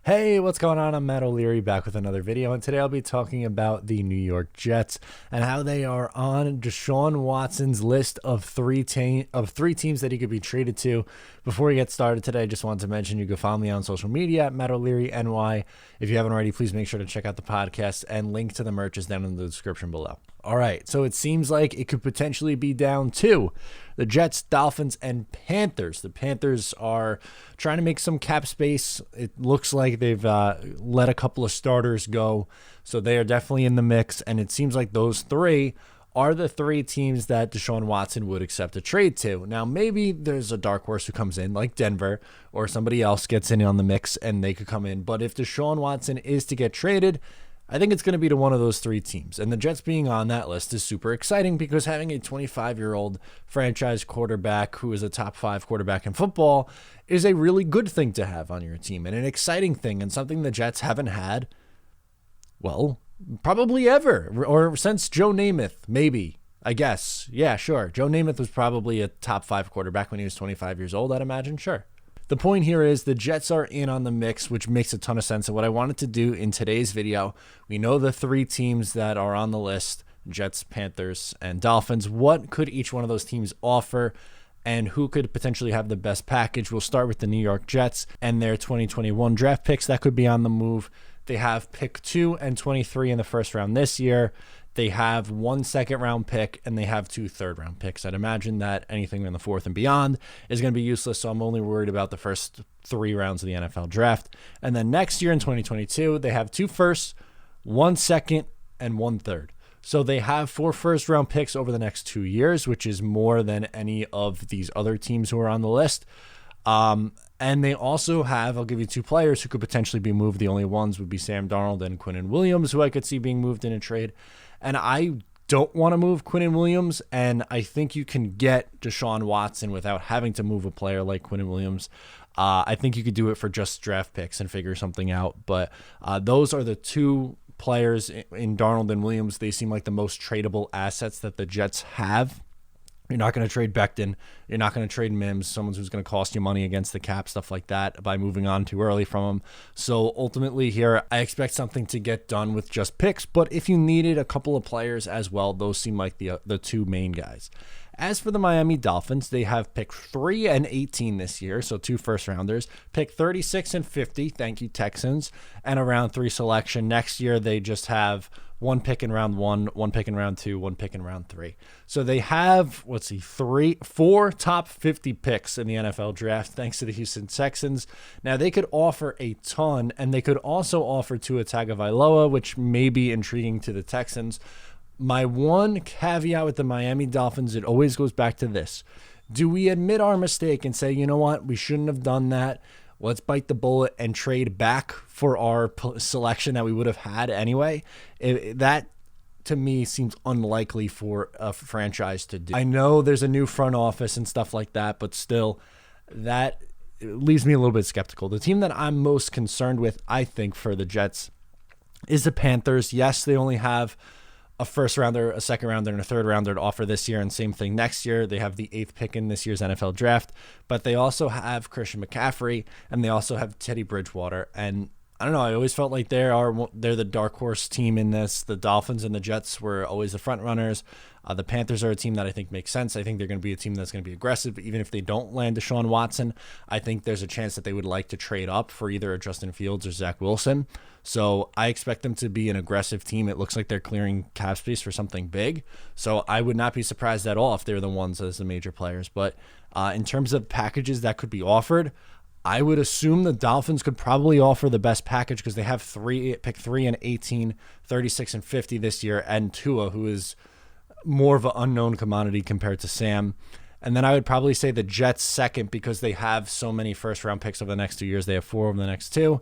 Hey, what's going on? I'm Matt O'Leary back with another video, and today I'll be talking about the New York Jets and how they are on DeShaun Watson's list of three teams that he could be traded to. Before we get started today, I just wanted to mention you can follow me on social media at Matt O'Leary NY. If you haven't already, please make sure to check out the podcast, and link to the merch is down in the description below. All right, so it seems like it could potentially be down to the Jets, Dolphins, and Panthers. The Panthers are trying to make some cap space. It looks like they've let a couple of starters go, so they are definitely in the mix, and it seems like those three are the three teams that DeShaun Watson would accept a trade to. Now, maybe there's a dark horse who comes in, like Denver, or somebody else gets in on the mix, and they could come in. But if DeShaun Watson is to get traded, I think it's going to be to one of those three teams. And the Jets being on that list is super exciting because having a 25-year-old franchise quarterback who is a top 5 quarterback in football is a really good thing to have on your team, and an exciting thing, and something the Jets haven't had, well, probably ever, or since Joe Namath, maybe, I guess. Yeah, sure. Joe Namath was probably a top 5 quarterback when he was 25 years old, I'd imagine. Sure. The point here is the Jets are in on the mix, which makes a ton of sense. And what I wanted to do in today's video, we know the three teams that are on the list, Jets, Panthers, and Dolphins. What could each one of those teams offer, and who could potentially have the best package? We'll start with the New York Jets and their 2021 draft picks that could be on the move. They have pick 2 and 23 in the first round this year. They have 1 second-round pick, and they have 2 third-round picks. I'd imagine that anything in the 4th and beyond is going to be useless, so I'm only worried about the first 3 rounds of the NFL draft. And then next year in 2022, they have 2 firsts, 1 second, and 1 third. So they have 4 first-round picks over the next 2 years, which is more than any of these other teams who are on the list. And they also have, I'll give you 2 players who could potentially be moved. The only ones would be Sam Darnold and Quinnen Williams, who I could see being moved in a trade. And I don't want to move Quinnen Williams, and I think you can get DeShaun Watson without having to move a player like Quinnen Williams. I think you could do it for just draft picks and figure something out. But those are the 2 players in Darnold and Williams. They seem like the most tradable assets that the Jets have. You're not going to trade Becton. You're not going to trade Mims, someone who's going to cost you money against the cap, stuff like that, by moving on too early from him. So ultimately here, I expect something to get done with just picks. But if you needed a couple of players as well, those seem like the 2 main guys. As for the Miami Dolphins, they have pick 3 and 18 this year, so 2 first-rounders. Pick 36 and 50, thank you, Texans, and a round 3 selection. Next year, they just have 1 pick in round 1, 1 pick in round 2, 1 pick in round 3. So they have, 4 top 50 picks in the NFL draft, thanks to the Houston Texans. Now, they could offer a ton, and they could also offer Tua Tagovailoa, which may be intriguing to the Texans. My one caveat with the Miami Dolphins, it always goes back to this. Do we admit our mistake and say, you know what, we shouldn't have done that? Let's bite the bullet and trade back for our selection that we would have had anyway? That, to me, seems unlikely for a franchise to do. I know there's a new front office and stuff like that, but still, that leaves me a little bit skeptical. The team that I'm most concerned with, I think, for the Jets is the Panthers. Yes, they only have a first rounder, a second rounder, and a third rounder to offer this year, and same thing next year. They have the 8th pick in this year's NFL draft, but they also have Christian McCaffrey, and they also have Teddy Bridgewater. And I don't know, I always felt like they're the dark horse team in this. The Dolphins and the Jets were always the front runners. The Panthers are a team that I think makes sense. I think they're going to be a team that's going to be aggressive. Even if they don't land DeShaun Watson, I think there's a chance that they would like to trade up for either a Justin Fields or Zach Wilson. So I expect them to be an aggressive team. It looks like they're clearing cap space for something big. So I would not be surprised at all if they're the ones as the major players. But in terms of packages that could be offered, I would assume the Dolphins could probably offer the best package because they have pick 3 and 18, 36 and 50 this year, and Tua, who is more of an unknown commodity compared to Sam. And then I would probably say the Jets second because they have so many first-round picks over the next 2 years. They have 4 over the next 2.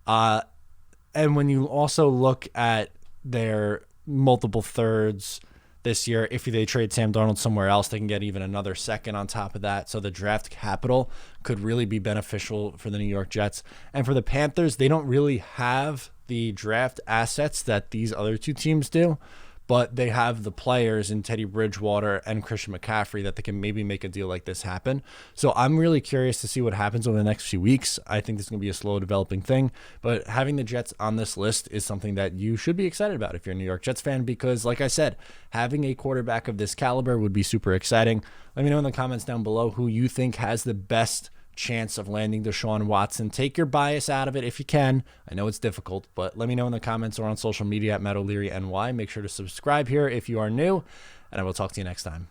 And when you also look at their multiple thirds this year, if they trade Sam Darnold somewhere else, they can get even another second on top of that. So the draft capital could really be beneficial for the New York Jets. And for the Panthers, they don't really have the draft assets that these other 2 teams do. but they have the players in Teddy Bridgewater and Christian McCaffrey that they can maybe make a deal like this happen. So I'm really curious to see what happens over the next few weeks. I think this is going to be a slow developing thing, but having the Jets on this list is something that you should be excited about if you're a New York Jets fan, because like I said, having a quarterback of this caliber would be super exciting. Let me know in the comments down below who you think has the best chance of landing DeShaun Watson. Take your bias out of it if you can. I know it's difficult, but let me know in the comments or on social media at Matt O'Leary NY. Make sure to subscribe here if you are new, and I will talk to you next time.